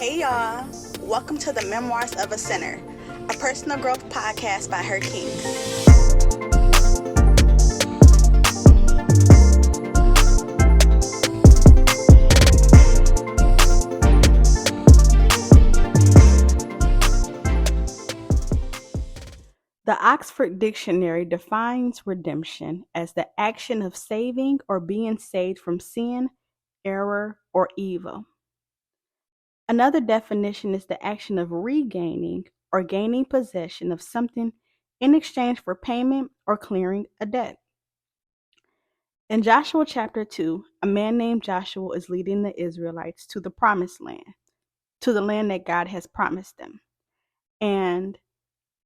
Hey y'all, welcome to the Memoirs of a Sinner, a personal growth podcast by Her Kinkz. The Oxford Dictionary defines redemption as the action of saving or being saved from sin, error, or evil. Another definition is the action of regaining or gaining possession of something in exchange for payment or clearing a debt. In Joshua chapter 2, a man named Joshua is leading the Israelites to the promised land, to the land that God has promised them. And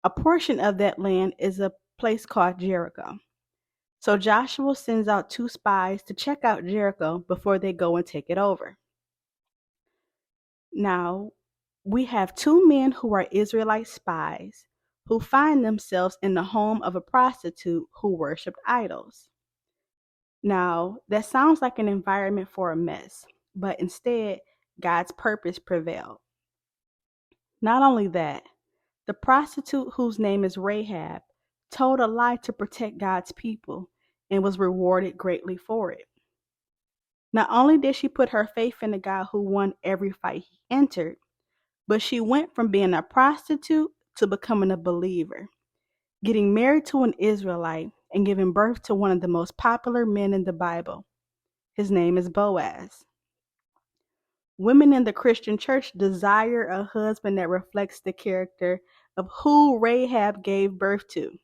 a portion of that land is a place called Jericho. So Joshua sends out 2 spies to check out Jericho before they go and take it over. Now, we have 2 men who are Israelite spies who find themselves in the home of a prostitute who worshiped idols. Now, that sounds like an environment for a mess, but instead, God's purpose prevailed. Not only that, the prostitute, whose name is Rahab, told a lie to protect God's people and was rewarded greatly for it. Not only did she put her faith in the God who won every fight he entered, but she went from being a prostitute to becoming a believer, getting married to an Israelite and giving birth to one of the most popular men in the Bible. His name is Boaz. Women in the Christian church desire a husband that reflects the character of who Rahab gave birth to.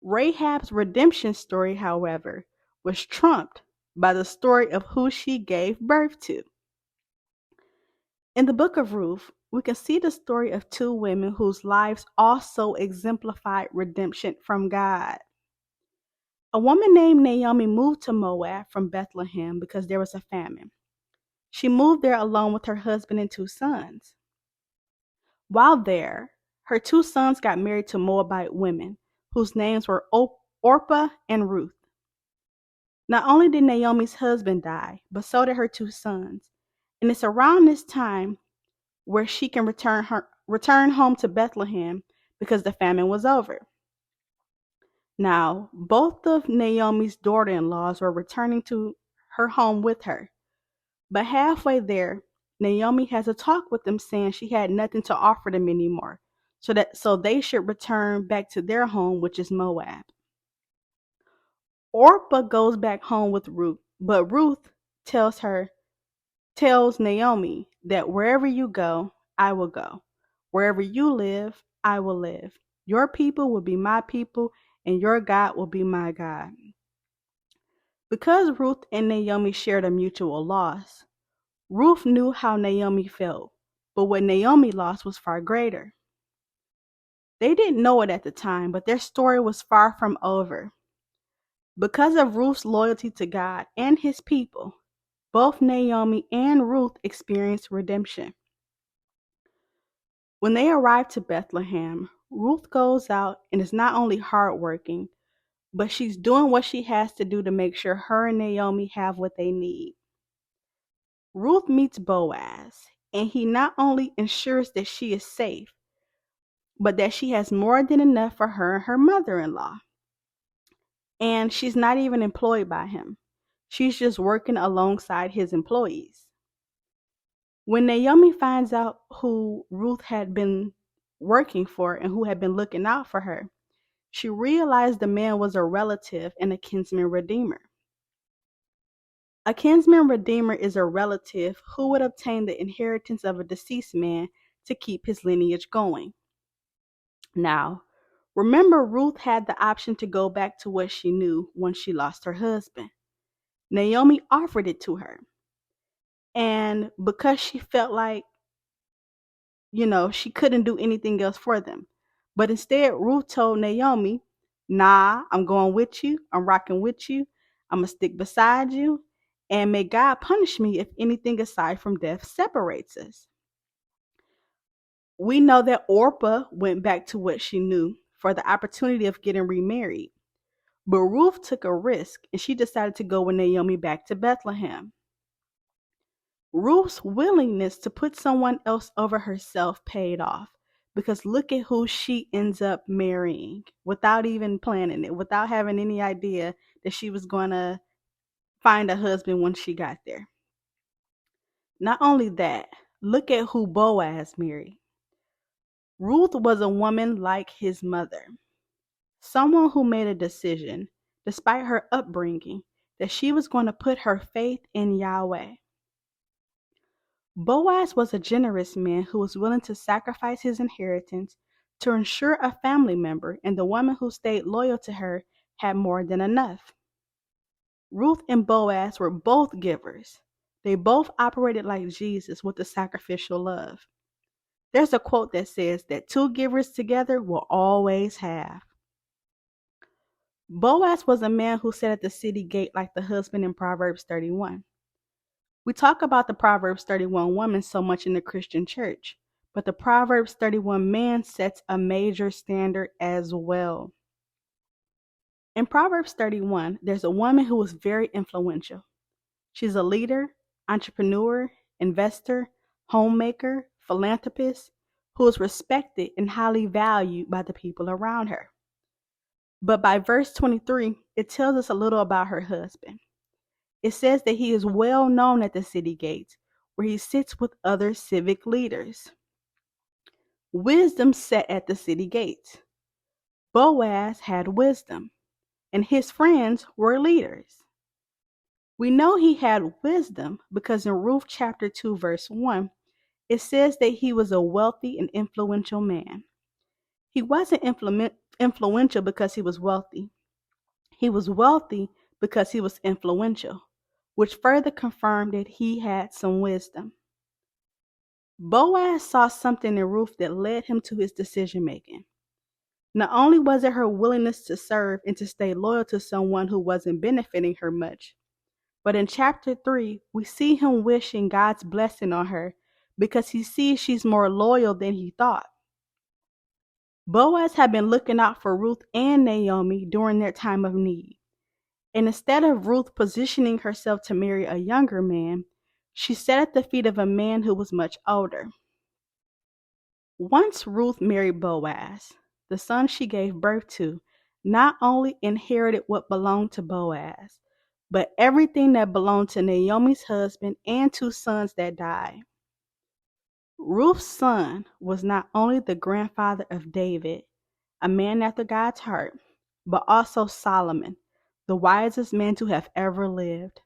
Rahab's redemption story, however, was trumped by the story of who she gave birth to. In the book of Ruth, we can see the story of 2 women whose lives also exemplified redemption from God. A woman named Naomi moved to Moab from Bethlehem because there was a famine. She moved there along with her husband and 2 sons. While there, her 2 sons got married to Moabite women, whose names were Orpah and Ruth. Not only did Naomi's husband die, but so did her 2 sons. And it's around this time where she can return home to Bethlehem because the famine was over. Now, both of Naomi's daughter-in-laws were returning to her home with her. But halfway there, Naomi has a talk with them saying she had nothing to offer them anymore, so they should return back to their home, which is Moab. Orpah goes back home with Ruth, but Ruth tells Naomi that wherever you go, I will go. Wherever you live, I will live. Your people will be my people, and your God will be my God. Because Ruth and Naomi shared a mutual loss, Ruth knew how Naomi felt, but what Naomi lost was far greater. They didn't know it at the time, but their story was far from over. Because of Ruth's loyalty to God and his people, both Naomi and Ruth experienced redemption. When they arrive to Bethlehem, Ruth goes out and is not only hardworking, but she's doing what she has to do to make sure her and Naomi have what they need. Ruth meets Boaz, and he not only ensures that she is safe, but that she has more than enough for her and her mother-in-law. And she's not even employed by him. She's just working alongside his employees. When Naomi finds out who Ruth had been working for and who had been looking out for her, she realized the man was a relative and a kinsman redeemer. A kinsman redeemer is a relative who would obtain the inheritance of a deceased man to keep his lineage going. Now, remember, Ruth had the option to go back to what she knew once she lost her husband. Naomi offered it to her. And because she felt like, she couldn't do anything else for them. But instead, Ruth told Naomi, nah, I'm going with you. I'm rocking with you. I'm going to stick beside you. And may God punish me if anything aside from death separates us. We know that Orpah went back to what she knew for the opportunity of getting remarried. But Ruth took a risk and she decided to go with Naomi back to Bethlehem. Ruth's willingness to put someone else over herself paid off, because look at who she ends up marrying without even planning it, without having any idea that she was going to find a husband when she got there. Not only that, look at who Boaz married. Ruth was a woman like his mother, someone who made a decision, despite her upbringing, that she was going to put her faith in Yahweh. Boaz was a generous man who was willing to sacrifice his inheritance to ensure a family member, and the woman who stayed loyal to her had more than enough. Ruth and Boaz were both givers. They both operated like Jesus with a sacrificial love. There's a quote that says that two givers together will always have. Boaz was a man who sat at the city gate like the husband in Proverbs 31. We talk about the Proverbs 31 woman so much in the Christian church, but the Proverbs 31 man sets a major standard as well. In Proverbs 31, there's a woman who is very influential. She's a leader, entrepreneur, investor, homemaker, philanthropist, who is respected and highly valued by the people around her. But by verse 23, it tells us a little about her husband. It says that he is well known at the city gates, where he sits with other civic leaders. Wisdom sat at the city gates. Boaz had wisdom, and his friends were leaders. We know he had wisdom because in Ruth chapter 2, verse 1, it says that he was a wealthy and influential man. He wasn't influential because he was wealthy. He was wealthy because he was influential, which further confirmed that he had some wisdom. Boaz saw something in Ruth that led him to his decision making. Not only was it her willingness to serve and to stay loyal to someone who wasn't benefiting her much, but in chapter 3, we see him wishing God's blessing on her because he sees she's more loyal than he thought. Boaz had been looking out for Ruth and Naomi during their time of need. And instead of Ruth positioning herself to marry a younger man, she sat at the feet of a man who was much older. Once Ruth married Boaz, the son she gave birth to not only inherited what belonged to Boaz, but everything that belonged to Naomi's husband and 2 sons that died. Ruth's son was not only the grandfather of David, a man after God's heart, but also Solomon, the wisest man to have ever lived.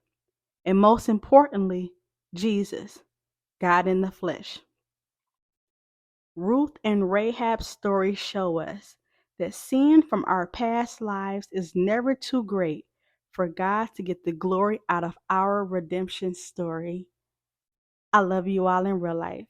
And most importantly, Jesus, God in the flesh. Ruth and Rahab's story show us that sin from our past lives is never too great for God to get the glory out of our redemption story. I love you all in real life.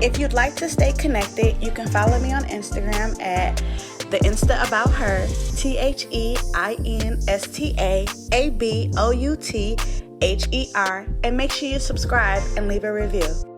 If you'd like to stay connected, you can follow me on Instagram at the Insta About Her, TheinstaAbouther, and make sure you subscribe and leave a review.